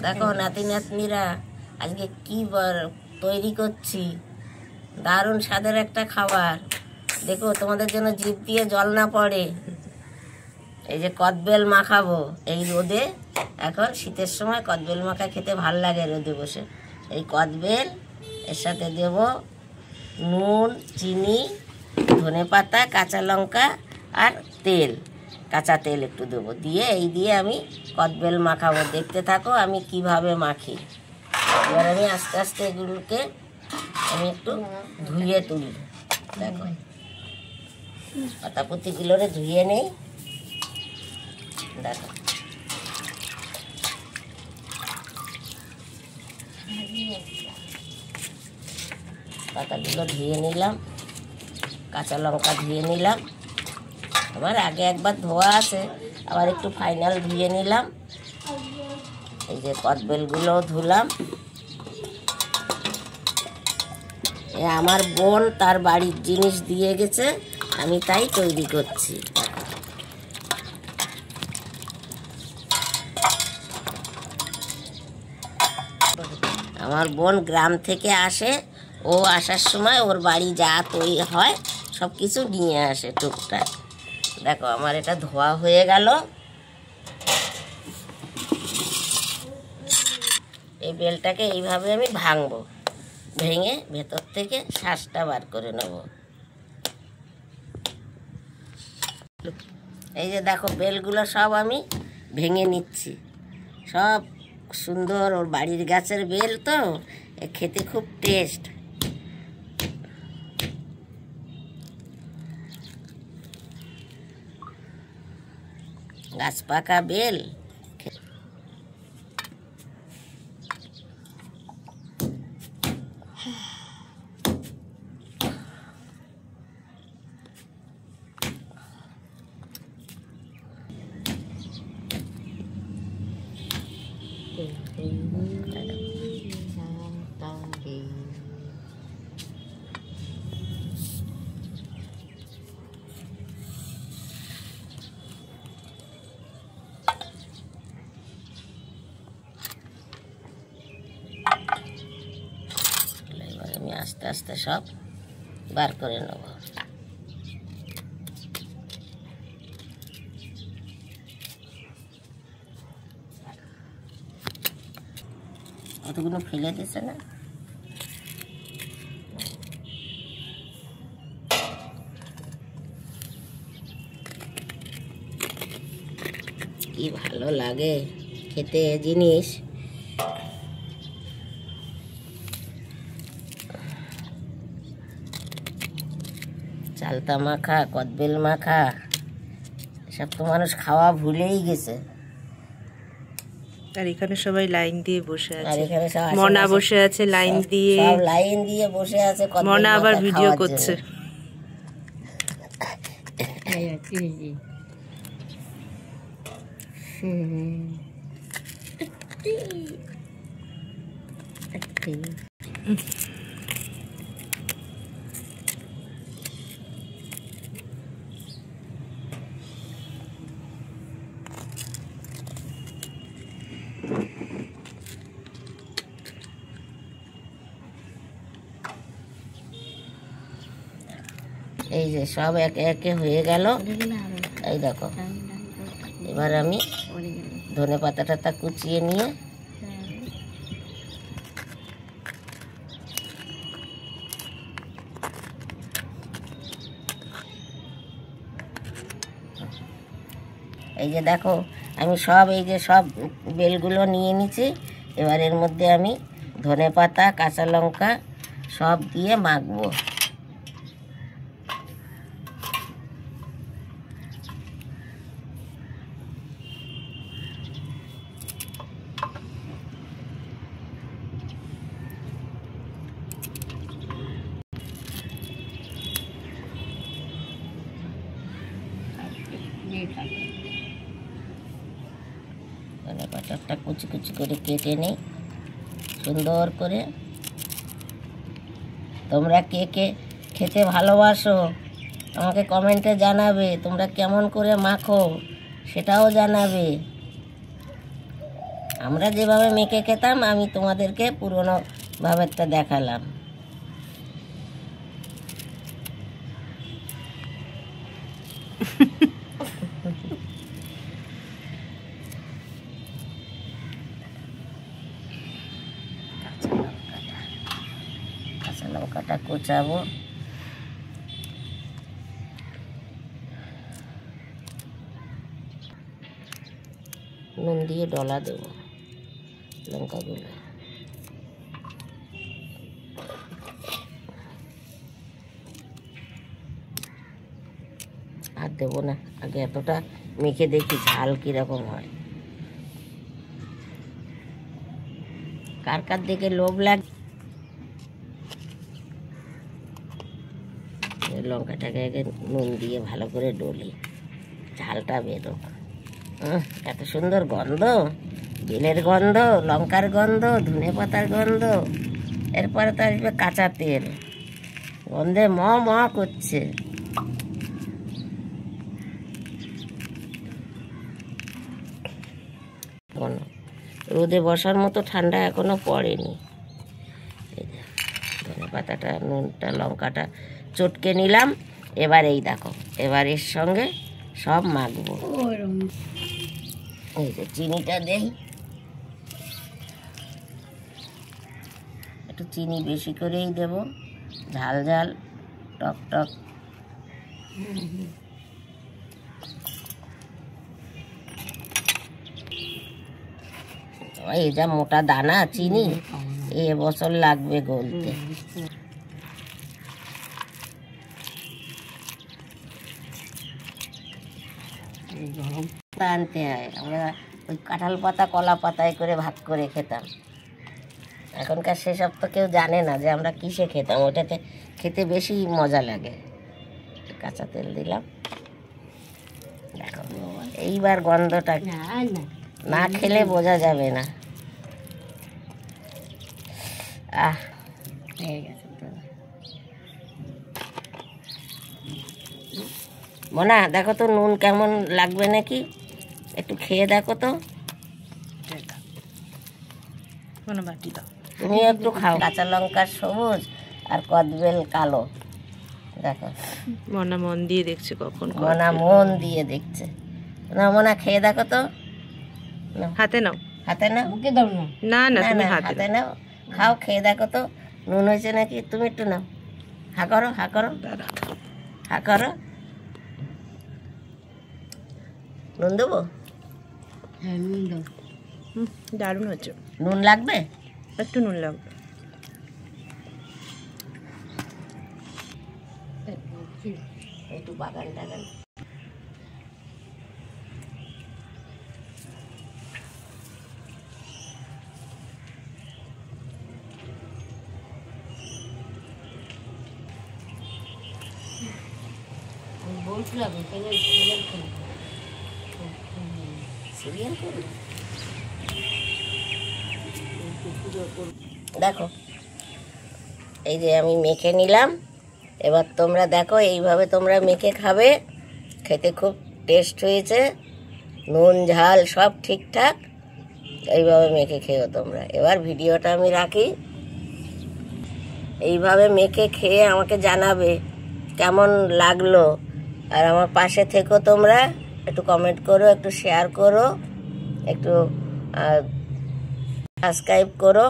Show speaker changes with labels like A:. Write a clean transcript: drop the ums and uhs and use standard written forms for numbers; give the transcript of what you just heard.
A: দেখো নাতি নাতনিরা আজকে কি তৈরি করছি, দারুণ স্বাদের একটা খাবার। দেখো তোমাদের জন্য জিভ দিয়ে জল না পড়ে। এই যে কদবেল মাখাবো এই রোদে, এখন শীতের সময় কদবেল মাখা খেতে ভাল লাগে রোদে বসে। এই কদবেল, এর সাথে দেব নুন, চিনি, ধনেপাতা, কাঁচা লঙ্কা আর তেল, কাঁচা তেল একটু দেবো, দিয়ে এই দিয়ে আমি কদবেল মাখাবো। দেখতে থাকো আমি কিভাবে মাখি। এবার আমি আস্তে আস্তে এগুলোকে আমি একটু ধুয়ে তুলি। দেখো পাতাপুতিগুলোরে ধুয়ে নেই। দেখো পাতাগুলো ধুয়ে নিলাম, কাঁচা লঙ্কা ধুয়ে নিলাম। আমার আগে একবার ধোয়া আছে, আবার একটু ফাইনাল ধুয়ে নিলাম। এই যে কদবেলগুলোও ধুলাম। আমার বোন তার বাড়ির জিনিস দিয়ে গেছে, আমি তাই তৈরি করছি। আমার বোন গ্রাম থেকে আসে, ও আসার সময় ওর বাড়ি যা তৈরি হয় সব কিছু নিয়ে আসে টুকটাক। দেখো আমার এটা ধোয়া হয়ে গেল। এই বেলটাকে এইভাবে আমি ভাঙবো, ভেঙে ভেতর থেকে শ্বাসটা বার করে নেব। এই যে দেখো বেলগুলো সব আমি ভেঙে নিচ্ছি, সব সুন্দর। ওর বাড়ির গাছের বেল তো, খেতে খুব টেস্ট। গাছ পাকা বেল। আমি আস্তে আস্তে সব বার করে নেব। কতগুলো ফেলে দিছে না। কি ভালো লাগে খেতে জিনিস। চালতা মাখা, কদবেল মাখা, সব তো মানুষ খাওয়া ভুলেই গেছে।
B: আর এখানে সবাই লাইন দিয়ে বসে আছে, মনা বসে আছে লাইন দিয়ে,
A: সব লাইন দিয়ে বসে আছে।
B: মনা আবার ভিডিও করছে।
A: এই যে সব একে একে হয়ে গেল। এই দেখো এবার আমি ধনে পাতাটা কুচিয়ে নিয়ে এই যে দেখো আমি সব এই যে সব বেলগুলো নিয়ে নিচ্ছি। এবার এর মধ্যে আমি ধনে পাতা, কাঁচা লঙ্কা সব দিয়ে মাখবো। ধনে পাতাটা কুচি কুচি করে কেটে নিই সুন্দর করে। তোমরা কে কে খেতে ভালোবাসো আমাকে কমেন্টে জানাবে, তোমরা কেমন করে মাখো সেটাও জানাবে। আমরা যেভাবে মেখে খেতাম আমি তোমাদেরকে পুরনো ভাবেরটা দেখালাম। কাঁচা লঙ্কাটা কোচাবো, নুন দিয়ে ডলা দেবো লঙ্কাগুলো। আর দেবো না, আগে এতটা মেখে দেখি ঝাল কিরকম হয়। কার কার দিকে লোভ লাগে। লঙ্কাটাকে আগে নুন দিয়ে ভালো করে ডলি, ঝালটা বেরোক। এত সুন্দর গন্ধ, বেলের গন্ধ, লঙ্কার গন্ধ, ধনে পাতার গন্ধ, এরপরে তো আসবে কাঁচা তেল, গন্ধে ম ম করছে। রোদে বসার মতো ঠান্ডা এখনো পড়েনি। ধনে পাতাটা, নুনটা, লঙ্কাটা চটকে নিলাম। এবার এই দেখো, এবার এর সঙ্গে সব মাখবো। এই যে চিনিটা দেই, একটু চিনি বেশি করেই দেব, ঝাল ঝাল টক টক। এই যা মোটা দানা চিনি, এ বছর লাগবে গলতে। আনতে হয়, আমরা ওই কাঁঠাল পাতা কলা পাতায় করে ভাগ করে খেতাম। এখনকার সেসব তো কেউ জানে না যে আমরা কিসে খেতাম, ওটাতে খেতে বেশি মজা লাগে। কাঁচা তেল দিলাম, দেখো এইবার গন্ধটা না খেলে বোঝা যাবে না। আহ হয়ে গেছে তো মোনা, দেখো তো নুন কেমন লাগবে নাকি, একটু খেয়ে দেখো তো। তুমি একটু খাও। কাঁচা লঙ্কার সবুজ আর কদবেল কালো, দেখো
B: মনা মন দিয়ে দেখছে, কখন
A: মোনা মন দিয়ে দেখছে। না মোনা খেয়ে দেখো তো,
B: হাতে নাও,
A: হাতে নাও, মুখে দাও না,
B: না না তুমি
A: হাতে নাও, খাও, খেয়ে দেখো তো নুন হয়েছে নাকি। তুমি একটু নাও, হা করো, হা করো, হা করো। নুন দেবো? হ্যাঁ নুন দাও।
B: দারুণ হচ্ছে।
A: নুন লাগবে?
B: একটু নুন লাগবে।
A: একটু বাগান টাগান বলছিলাম সিরিয়াল করবো। দেখো এই যে আমি মেখে নিলাম, এবার তোমরা দেখো এইভাবে তোমরা মেখে খাবে, খেতে খুব টেস্ট হয়েছে, নুন ঝাল সব ঠিকঠাক। এইভাবে মেখে খেও তোমরা। এবার ভিডিওটা আমি রাখি, এইভাবে মেখে খেয়ে আমাকে জানাবে কেমন লাগলো। আর আমার পাশে থেকো তোমরা, একটু কমেন্ট করো, একটু শেয়ার করো, একটু সাবস্ক্রাইব করো।